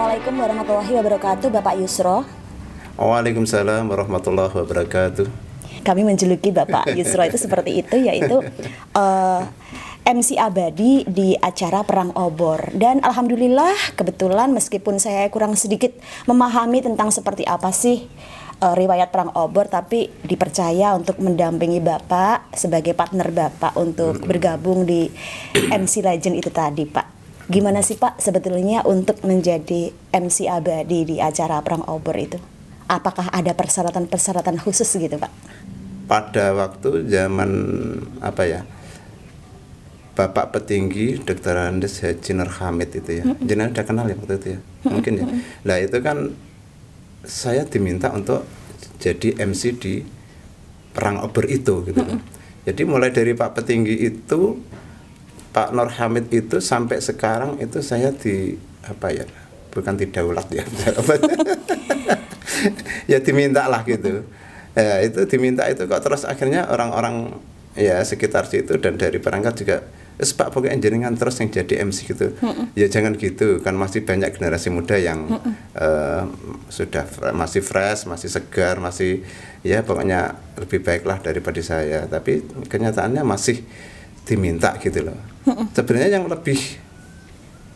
Assalamualaikum warahmatullahi wabarakatuh, Bapak Yusro. Waalaikumsalam warahmatullahi wabarakatuh. Kami menjuluki Bapak Yusro itu seperti itu, yaitu MC abadi di acara Perang Obor. Dan alhamdulillah kebetulan meskipun saya kurang sedikit memahami tentang seperti apa sih riwayat Perang Obor, tapi dipercaya untuk mendampingi Bapak sebagai partner Bapak untuk bergabung di MC Legend itu tadi, Pak. Gimana sih Pak sebetulnya untuk menjadi MC abadi di acara Perang Obor itu? Apakah ada persyaratan-persyaratan khusus gitu Pak? Pada waktu zaman Bapak petinggi Dr. Andes Haji Nur Hamid itu ya, jenengan udah kenal ya waktu itu ya, mungkin ya. Nah itu kan saya diminta untuk jadi MC di Perang Obor itu gitu. Jadi mulai dari Pak petinggi itu, Pak Nur Hamid itu sampai sekarang itu saya bukan didaulat ya, ya diminta lah gitu. Ya, itu diminta itu kok terus akhirnya orang-orang ya sekitar situ dan dari perangkat juga, Pak pokoknya jenengan terus yang jadi MC gitu. Ya jangan gitu, kan masih banyak generasi muda yang masih fresh, masih segar, masih ya pokoknya lebih baiklah daripada saya. Tapi kenyataannya masih diminta gitu loh. Sebenarnya yang lebih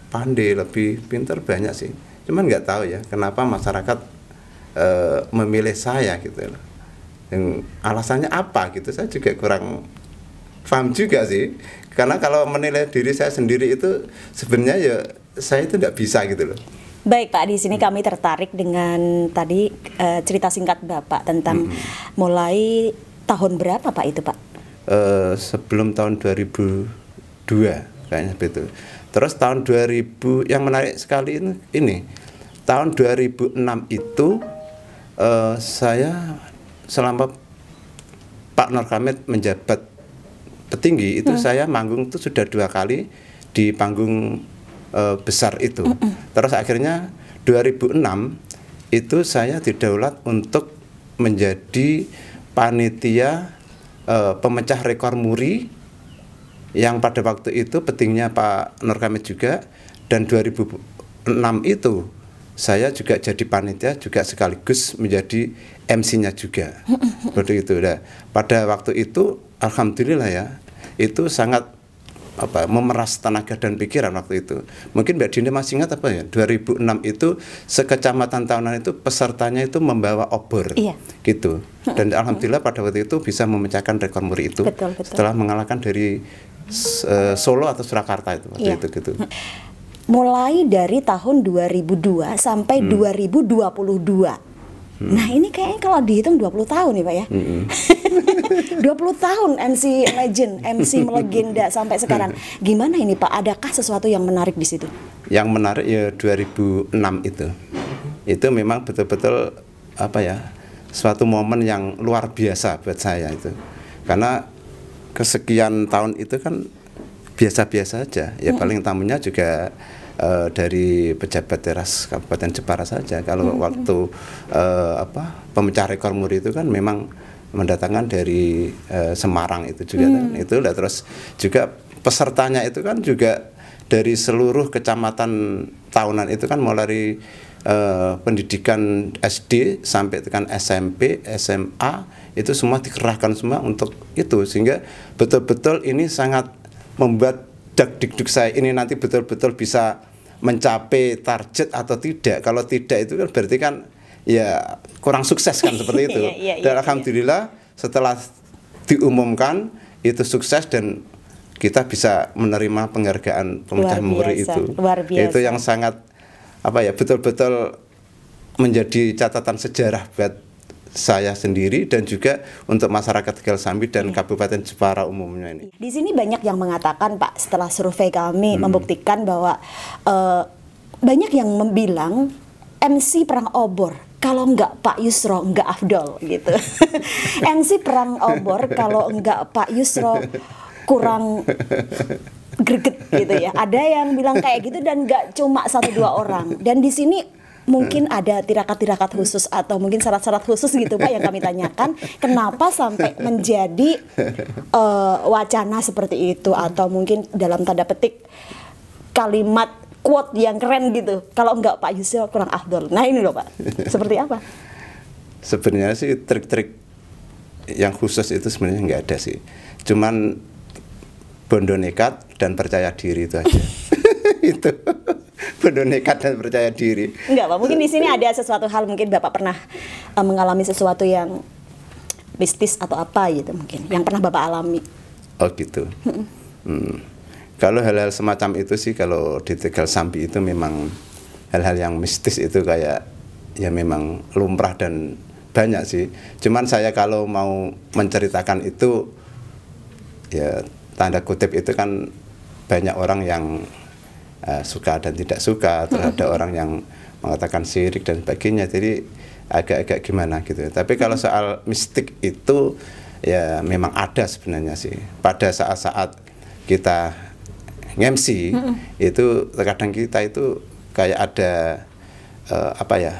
pandai, lebih pintar banyak sih. Cuman nggak tahu ya kenapa masyarakat memilih saya gitu loh. Yang alasannya apa gitu, saya juga kurang paham juga sih. Karena kalau menilai diri saya sendiri itu sebenarnya ya saya itu nggak bisa gitu loh. Baik Pak, di sini kami tertarik dengan tadi cerita singkat Bapak tentang mulai tahun berapa Pak itu Pak? Sebelum tahun 2002 kayaknya begitu. Terus tahun 2000 yang menarik sekali ini tahun 2006 itu saya selama Pak Nur Hamid menjabat petinggi itu saya manggung itu sudah 2 kali di panggung besar itu. Terus akhirnya 2006 itu saya didaulat untuk menjadi panitia pemecah rekor muri yang pada waktu itu petingnya Pak Nur Hamid juga, dan 2006 itu saya juga jadi panitia juga sekaligus menjadi MC-nya juga. Seperti itu. Nah, pada waktu itu alhamdulillah ya, itu sangat memeras tenaga dan pikiran waktu itu. Mungkin Mbak Dinda masih ingat apa ya? 2006 itu sekecamatan tahunan itu pesertanya itu membawa obor. Iya. Gitu. Dan alhamdulillah pada waktu itu bisa memecahkan rekor muri itu. Betul. Setelah mengalahkan dari Solo atau Surakarta itu waktu itu gitu. Mulai dari tahun 2002 sampai 2022. Nah ini kayaknya kalau dihitung 20 tahun nih Pak ya. 20 tahun MC Legend, MC melegenda sampai sekarang. Gimana ini Pak? Adakah sesuatu yang menarik di situ? Yang menarik ya 2006 itu. Itu memang betul-betul suatu momen yang luar biasa buat saya itu. Karena kesekian tahun itu kan biasa-biasa aja. Ya paling tamunya juga dari pejabat teras Kabupaten Jepara saja. Kalau waktu pemecah rekor muri itu kan memang mendatangkan dari Semarang itu juga kan. Itu lah, terus juga pesertanya itu kan juga dari seluruh kecamatan tahunan itu kan, mulai pendidikan SD sampai tekan SMP, SMA itu semua dikerahkan semua untuk itu, sehingga betul-betul ini sangat membuat dak-dikduk saya ini nanti betul-betul bisa mencapai target atau tidak. Kalau tidak itu kan berarti kan ya kurang sukses kan seperti itu. Dan alhamdulillah setelah diumumkan itu sukses dan kita bisa menerima penghargaan pemecah muri itu. Itu yang sangat betul-betul menjadi catatan sejarah buat saya sendiri dan juga untuk masyarakat Tegal Sambi dan Kabupaten Jepara umumnya ini. Di sini banyak yang mengatakan Pak, setelah survei kami membuktikan bahwa banyak yang bilang MC Perang Obor kalau enggak Pak Yusro enggak afdol gitu. MC Perang Obor kalau enggak Pak Yusro kurang greget gitu ya. Ada yang bilang kayak gitu dan enggak cuma 1-2 orang. Dan di sini mungkin ada tirakat-tirakat khusus atau mungkin syarat-syarat khusus gitu Pak yang kami tanyakan, kenapa sampai menjadi wacana seperti itu, atau mungkin dalam tanda petik kalimat quote yang keren gitu. Kalau enggak Pak Yusro kurang afdol. Nah ini loh Pak, seperti apa? Sebenarnya sih trik-trik yang khusus itu sebenarnya nggak ada sih. Cuman bondo nekat dan percaya diri itu aja. Itu bondo nekat dan percaya diri. Enggak Pak, mungkin di sini ada sesuatu hal, mungkin Bapak pernah mengalami sesuatu yang mistis atau apa gitu mungkin, yang pernah Bapak alami. Oh gitu. Kalau hal-hal semacam itu sih, kalau di Tegal Sambi itu memang hal-hal yang mistis itu kayak ya memang lumrah dan banyak sih. Cuman saya kalau mau menceritakan itu ya tanda kutip itu kan banyak orang yang suka dan tidak suka, terus ada orang yang mengatakan syirik dan sebagainya, jadi agak-agak gimana gitu. Tapi kalau soal mistik itu ya memang ada sebenarnya sih. Pada saat-saat kita nge-MC itu terkadang kita itu kayak ada apa ya,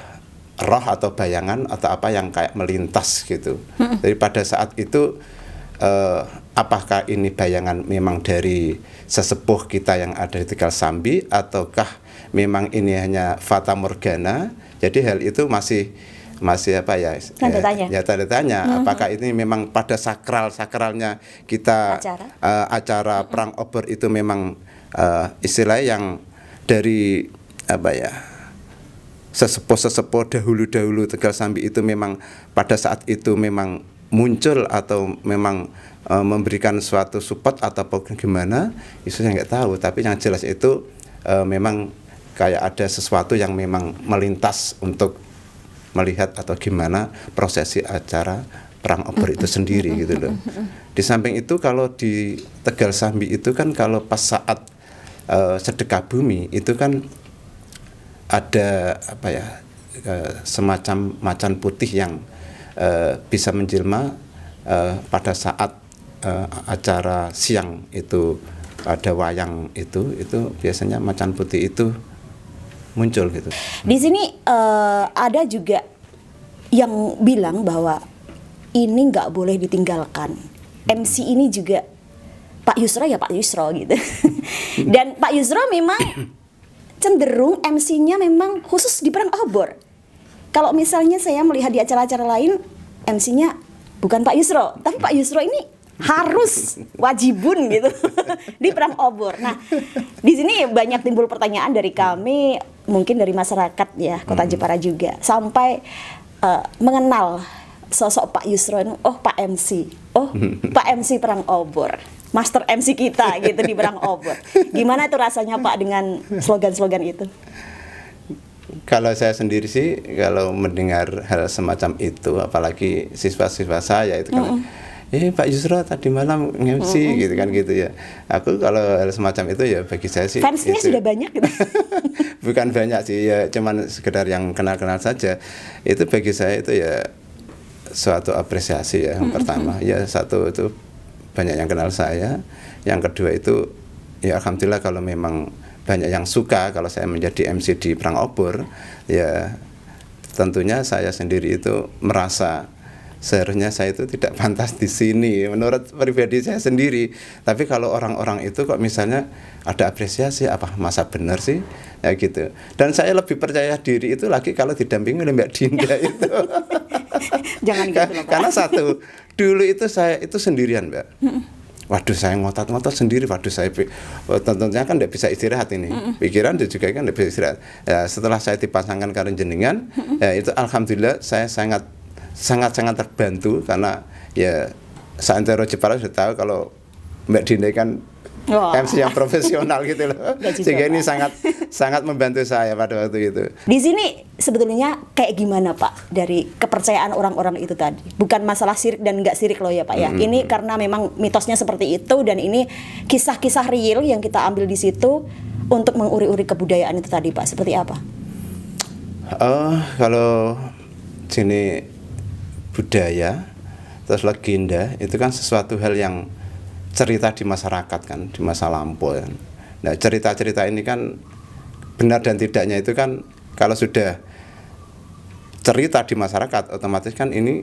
roh atau bayangan atau apa yang kayak melintas gitu. Jadi pada saat itu apakah ini bayangan memang dari sesepuh kita yang ada di Tegal Sambi, ataukah memang ini hanya fata morgana? Jadi hal itu masih apa ya? Tanda tanya. Ya tanda tanya. Apakah ini memang pada sakralnya kita acara perang obor itu memang istilahnya yang dari apa ya? Sesepuh dahulu Tegal Sambi itu memang pada saat itu memang muncul atau memang memberikan suatu support atau gimana, itu saya nggak tahu. Tapi yang jelas itu memang kayak ada sesuatu yang memang melintas untuk melihat atau gimana prosesi acara perang obor itu sendiri gitu loh. Di samping itu kalau di Tegal Sambi itu kan kalau pas saat sedekah bumi itu kan ada apa ya, semacam macan putih yang bisa menjelma pada saat acara siang itu, ada wayang itu biasanya macan putih itu muncul gitu. Di sini ada juga yang bilang bahwa ini nggak boleh ditinggalkan. MC ini juga Pak Yusro ya Pak Yusro gitu. Dan Pak Yusro memang cenderung MC-nya memang khusus di perang obor. Kalau misalnya saya melihat di acara-acara lain, MC-nya bukan Pak Yusro, tapi Pak Yusro ini harus wajibun gitu di perang obor. Nah, di sini banyak timbul pertanyaan dari kami, mungkin dari masyarakat ya Kota Jepara juga, sampai mengenal sosok Pak Yusro ini. Oh Pak MC, oh Pak MC perang obor, Master MC kita gitu di perang obor. Gimana tuh rasanya Pak dengan slogan-slogan itu? Kalau saya sendiri sih, kalau mendengar hal semacam itu, apalagi siswa-siswa saya itu kan, Pak Yusro tadi malam nge-MC gitu kan gitu ya. Aku kalau hal semacam itu ya bagi saya sih fansnya itu, sudah banyak gitu. Bukan banyak sih, ya cuman sekedar yang kenal-kenal saja. Itu bagi saya itu ya suatu apresiasi ya. Yang pertama ya satu itu banyak yang kenal saya. Yang kedua itu ya alhamdulillah kalau memang banyak yang suka kalau saya menjadi MC di perang obor, ya tentunya saya sendiri itu merasa seharusnya saya itu tidak pantas di sini menurut pribadi saya sendiri. Tapi kalau orang-orang itu kok misalnya ada apresiasi, apa masa benar sih ya gitu. Dan saya lebih percaya diri itu lagi kalau didampingi oleh Mbak Dinda itu. Jangan gitu loh, Pak. Karena satu, dulu itu saya itu sendirian Mbak. Waduh saya ngotot-ngotot sendiri, waduh saya tentunya kan tidak bisa istirahat ini, pikiran juga kan tidak bisa istirahat. Ya, setelah saya dipasangkan karo jenengan, ya itu alhamdulillah saya sangat terbantu karena ya Santero Jepara sudah tahu kalau Mbak Dinda kan MC yang profesional gitu loh, sehingga ini sangat membantu saya pada waktu itu. Di sini sebetulnya kayak gimana Pak dari kepercayaan orang-orang itu tadi? Bukan masalah sirik dan nggak sirik loh ya Pak ya. Ini karena memang mitosnya seperti itu dan ini kisah-kisah real yang kita ambil di situ untuk menguri-uri kebudayaan itu tadi Pak. Seperti apa? Kalau sini budaya terus legenda itu kan sesuatu hal yang cerita di masyarakat kan, di masa lampau kan. Nah cerita-cerita ini kan benar dan tidaknya itu kan kalau sudah cerita di masyarakat otomatis kan ini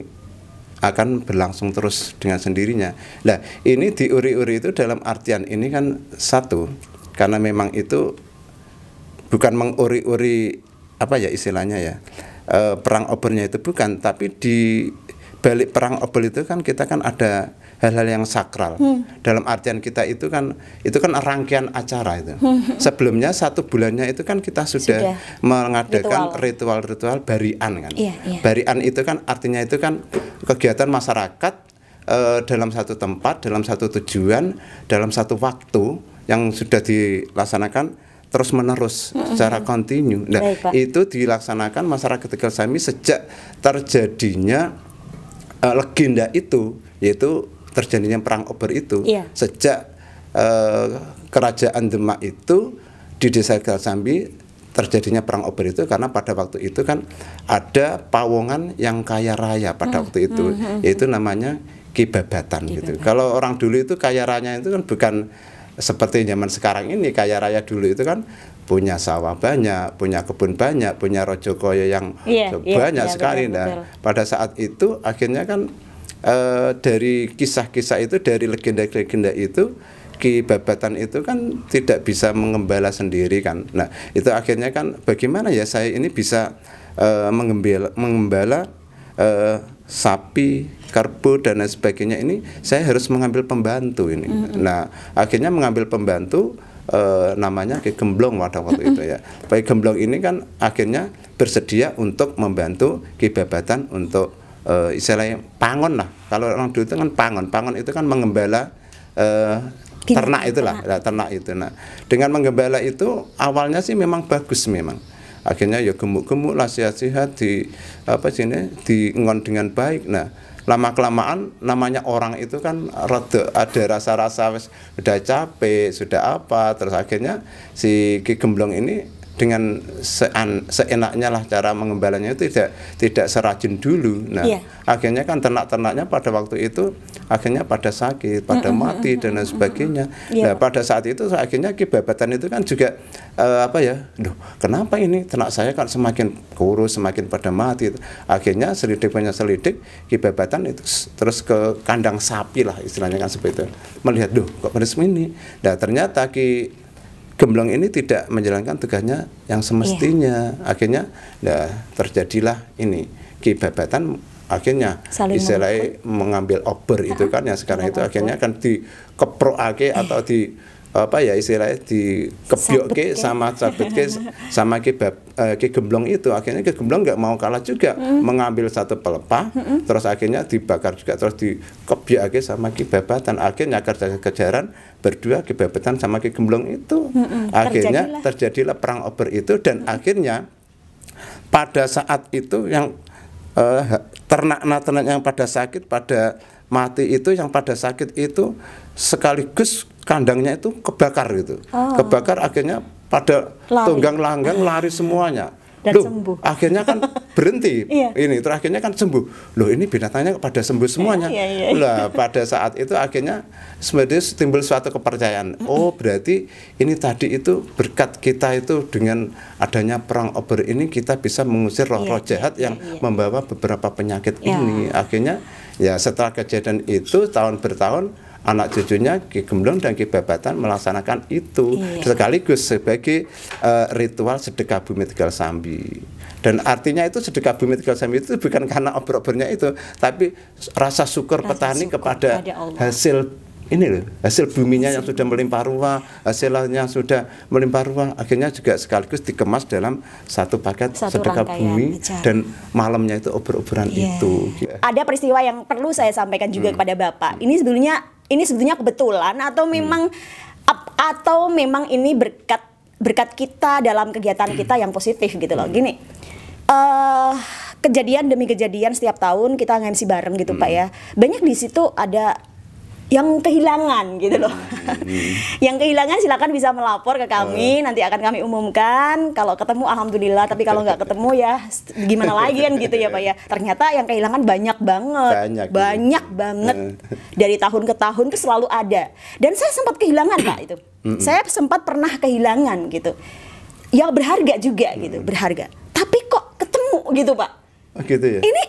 akan berlangsung terus dengan sendirinya. Nah ini diuri-uri itu dalam artian ini kan satu, karena memang itu bukan menguri-uri apa ya istilahnya ya, perang obornya itu bukan, tapi di balik perang obor itu kan kita kan ada hal-hal yang sakral. Dalam artian kita itu kan rangkaian acara itu. Sebelumnya 1 bulannya itu kan kita sudah mengadakan ritual-ritual barian kan. Barian itu kan artinya itu kan kegiatan masyarakat dalam satu tempat, dalam satu tujuan, dalam satu waktu yang sudah dilaksanakan terus menerus secara kontinu. Nah, itu dilaksanakan masyarakat Tegal Sambi sejak terjadinya legenda itu, yaitu terjadinya perang obor itu. Sejak kerajaan Demak itu di desa Tegal Sambi terjadinya perang obor itu, karena pada waktu itu kan ada pawongan yang kaya raya pada waktu itu, yaitu namanya Ki Babatan gitu. Kalau orang dulu itu kaya raya itu kan bukan seperti zaman sekarang ini. Kaya raya dulu itu kan punya sawah banyak, punya kebun banyak, punya rojo koyo yang banyak sekali. Nah, pada saat itu akhirnya kan dari kisah-kisah itu, dari legenda-legenda itu, Ki Babatan itu kan tidak bisa mengembala sendiri kan. Nah, itu akhirnya kan bagaimana ya saya ini bisa mengembala sapi, kerbau dan lain sebagainya, ini saya harus mengambil pembantu ini. Nah, akhirnya mengambil pembantu namanya Ki Gemblong pada waktu itu ya. Ki Gemblong ini kan akhirnya bersedia untuk membantu Ki Babatan untuk istilahnya pangon lah. Kalau orang dulu itu kan pangon itu kan mengembala ternak itulah, ternak itu. Nah, dengan menggembala itu awalnya sih memang bagus memang. Akhirnya ya gemuk-gemuk lah, sehat-sehat, di apa sini diingon dengan baik. Nah, lama kelamaan namanya orang itu kan ada rasa-rasa sudah capek, sudah apa, terus akhirnya si Ki Gemblong ini dengan seenaknya lah cara mengembalanya itu tidak serajin dulu. Nah, akhirnya kan ternak-ternaknya pada waktu itu akhirnya pada sakit, pada mati dan lain sebagainya. Nah, pada saat itu akhirnya Ki Babatan itu kan juga apa ya, duh, kenapa ini ternak saya kan semakin kurus, semakin pada mati. Akhirnya selidik banyak selidik, Ki Babatan itu terus ke kandang sapi lah istilahnya kan seperti itu. Melihat, duh, kok beres ini. Nah, ternyata Ki Gemblong ini tidak menjalankan tugasnya yang semestinya. Akhirnya terjadilah ini Ki Babatan akhirnya istilahnya mengambil obor itu kan, yang sekarang itu akhirnya kan dikeprokake atau di apa ya istilahnya dikebyoke sama sabetke sama Ki Gemblong itu. Akhirnya Ki Gemblong nggak mau kalah juga, mengambil satu pelepah, terus akhirnya dibakar juga, terus dikebyokake sama Ki Babatan. Akhirnya kejar-kejaran berdua Ki Babatan sama Ki Gemblong itu. Akhirnya terjadilah perang obor itu, dan akhirnya pada saat itu yang ternak-ternak yang pada sakit, pada mati itu, yang pada sakit itu sekaligus kandangnya itu kebakar gitu. Kebakar, akhirnya pada tunggang langgang lari semuanya. Dan sembuh. Akhirnya kan berhenti. Ini terakhirnya kan sembuh. Loh, ini binatangnya pada sembuh semuanya. Lah, pada saat itu akhirnya sebenarnya timbul suatu kepercayaan. Oh, berarti ini tadi itu berkat kita itu, dengan adanya perang obor ini kita bisa mengusir roh-roh jahat yang membawa beberapa penyakit ini. Akhirnya ya setelah kejadian itu tahun bertahun anak cucunya Ki Gemblong dan Ki Babatan melaksanakan itu sekaligus sebagai ritual sedekah bumi Tegal Sambi. Dan artinya itu sedekah bumi Tegal Sambi itu bukan karena obor-obornya itu, tapi rasa syukur petani kepada hasil ini loh, hasil buminya yang sudah melimpah ruah, hasilnya sudah melimpah ruah, akhirnya juga sekaligus dikemas dalam satu paket sedekah bumi, dan malamnya itu obor-oboran itu. Ada peristiwa yang perlu saya sampaikan juga kepada Bapak. Ini sebetulnya kebetulan atau memang ini berkat kita dalam kegiatan kita yang positif gitu loh. Gini, kejadian demi kejadian setiap tahun kita nge-MC bareng gitu Pak ya. Banyak di situ ada yang kehilangan gitu loh. Yang kehilangan silakan bisa melapor ke kami, nanti akan kami umumkan. Kalau ketemu alhamdulillah, tapi kalau nggak ketemu ya gimana lagi kan gitu ya Pak ya. Ternyata yang kehilangan banyak banget. Dari tahun ke tahun itu selalu ada. Dan saya sempat kehilangan Pak itu. Saya sempat pernah kehilangan gitu. Yang berharga juga gitu, berharga. Tapi kok ketemu gitu Pak. Gitu ya. Ini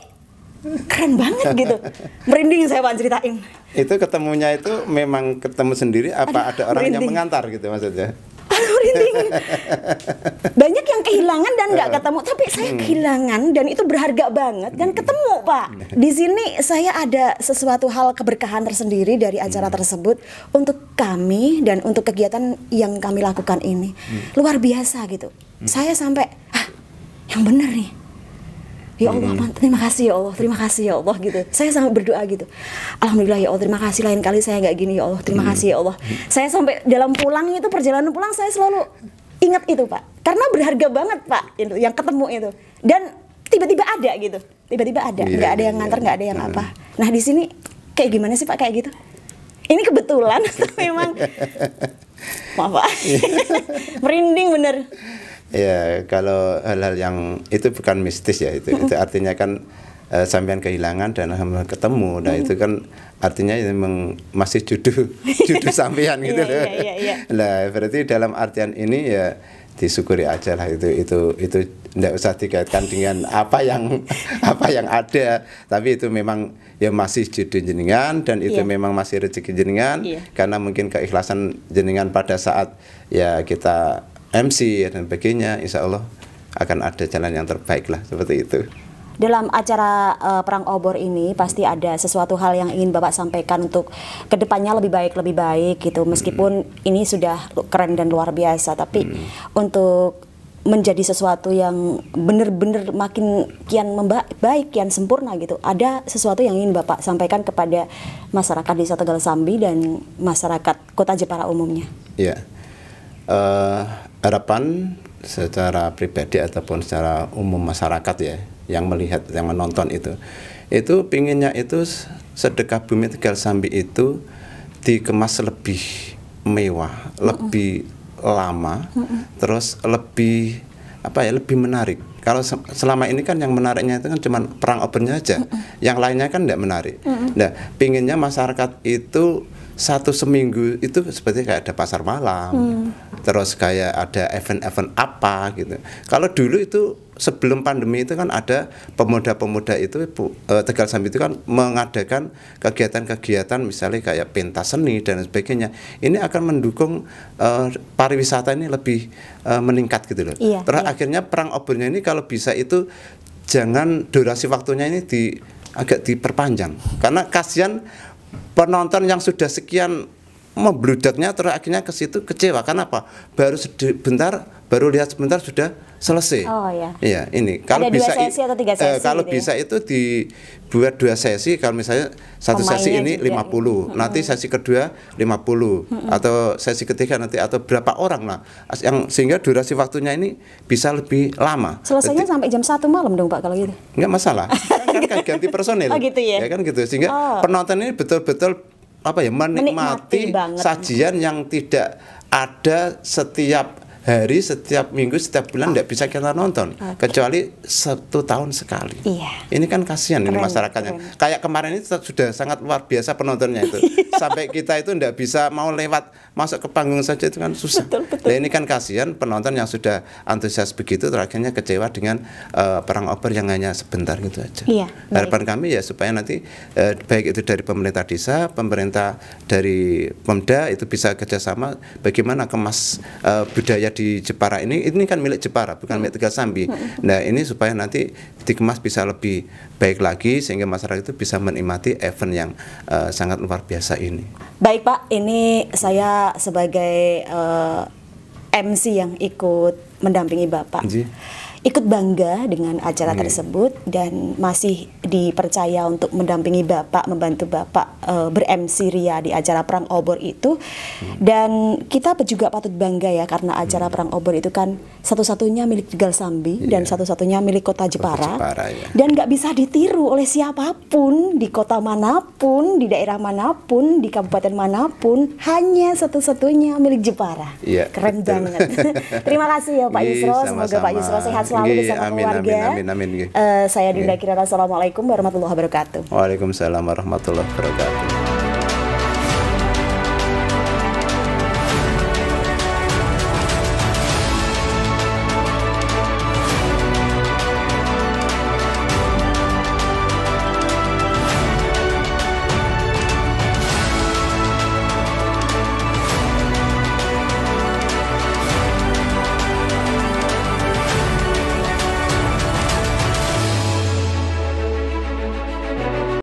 keren banget gitu. Merinding saya Pak ceritain. Itu ketemunya itu memang ketemu sendiri apa ada orang yang mengantar gitu maksudnya? merinding. Banyak yang kehilangan dan nggak ketemu, tapi saya kehilangan dan itu berharga banget dan ketemu, Pak. Di sini saya ada sesuatu hal keberkahan tersendiri dari acara tersebut untuk kami dan untuk kegiatan yang kami lakukan ini. Luar biasa gitu. Saya sampai, yang benar nih. Ya Allah, terima kasih ya Allah, terima kasih ya Allah gitu. Saya sampai berdoa gitu. Alhamdulillah ya Allah, terima kasih, lain kali saya nggak gini ya Allah, terima kasih ya Allah. Saya sampai dalam pulang itu, perjalanan pulang saya selalu ingat itu, Pak. Karena berharga banget, Pak, itu yang ketemu itu. Dan tiba-tiba ada gitu. Tiba-tiba ada, nggak ada yang nganter, nggak ada yang apa. Nah, di sini kayak gimana sih, Pak, kayak gitu? Ini kebetulan memang maaf, Pak. Merinding bener. Ya, kalau hal-hal yang itu bukan mistis ya, itu artinya kan sampean kehilangan dan alhamdulillah ketemu. Nah, itu kan artinya memang masih jodoh sampean gitu loh. Nah, berarti dalam artian ini ya disyukuri aja lah, itu tidak usah dikaitkan dengan apa yang ada, tapi itu memang ya masih jodoh jenengan dan itu memang masih rezeki jenengan karena mungkin keikhlasan jenengan pada saat ya kita MC dan sebagainya, insya Allah akan ada jalan yang terbaik lah, seperti itu. Dalam acara perang obor ini pasti ada sesuatu hal yang ingin Bapak sampaikan untuk kedepannya lebih baik gitu. Meskipun ini sudah keren dan luar biasa, tapi untuk menjadi sesuatu yang benar-benar makin kian baik, kian sempurna gitu. Ada sesuatu yang ingin Bapak sampaikan kepada masyarakat Desa Tegal Sambi dan masyarakat Kota Jepara umumnya. Iya. Harapan secara pribadi ataupun secara umum masyarakat ya yang melihat, yang menonton itu pinginnya itu sedekah bumi Tegal Sambi itu dikemas lebih mewah, lebih lama, terus lebih lebih menarik. Kalau selama ini kan yang menariknya itu kan cuma perang obornya aja, yang lainnya kan tidak menarik. Nah, pinginnya masyarakat itu satu seminggu itu seperti kayak ada pasar malam, terus kayak ada event-event apa gitu. Kalau dulu itu sebelum pandemi itu kan ada pemuda-pemuda itu Tegal Sambi itu kan mengadakan kegiatan-kegiatan misalnya kayak pentas seni dan sebagainya. Ini akan mendukung pariwisata ini lebih meningkat gitu loh. Terus akhirnya perang obornya ini kalau bisa itu jangan durasi waktunya ini agak diperpanjang karena kasihan penonton yang sudah sekian membludaknya terus akhirnya ke situ kecewa. Kenapa? Baru lihat sebentar sudah selesai. Oh ya. Iya, ini kalau ada bisa 2 sesi atau 3 sesi kalau gitu bisa itu dibuat 2 sesi. Kalau misalnya satu sesi ini 50, nanti sesi kedua 50 atau sesi ketiga nanti atau berapa orang lah yang sehingga durasi waktunya ini bisa lebih lama. Selesainya sampai jam 1 malam dong, Pak, kalau gitu. Enggak masalah. kan ganti personil. Oh gitu ya. Ya kan gitu. Sehingga penonton ini betul-betul menikmati sajian yang tidak ada setiap hari, setiap minggu, setiap bulan tidak bisa kita nonton kecuali 1 tahun sekali. Ini kan kasihan ini masyarakatnya. Kayak kemarin itu sudah sangat luar biasa penontonnya itu. Sampai kita itu tidak bisa mau lewat masuk ke panggung saja itu kan susah. Nah, ini kan kasihan penonton yang sudah antusias begitu terakhirnya kecewa dengan perang obor yang hanya sebentar gitu aja. Harapan kami ya supaya nanti baik itu dari pemerintah desa, pemerintah dari Pemda itu bisa kerjasama bagaimana kemas budaya di Jepara ini kan milik Jepara bukan milik Tegal Sambi. Nah, ini supaya nanti dikemas bisa lebih baik lagi sehingga masyarakat itu bisa menikmati event yang sangat luar biasa ini. Baik, Pak, ini saya sebagai MC yang ikut mendampingi Bapak. Ikut bangga dengan acara tersebut dan masih dipercaya untuk mendampingi Bapak, membantu Bapak ber-MC Ria di acara perang obor itu. Dan kita juga patut bangga ya karena acara perang obor itu kan satu-satunya milik Tegal Sambi dan satu-satunya milik Kota Jepara. Dan nggak bisa ditiru oleh siapapun di kota manapun, di daerah manapun, di kabupaten manapun, hanya satu-satunya milik Jepara. Keren banget. Terima kasih ya Pak Yusro, semoga Pak Yusro sehat selalu bersama keluarga. Amin. Saya Dinda Kirana, assalamualaikum warahmatullahi wabarakatuh. Waalaikumsalam warahmatullahi wabarakatuh.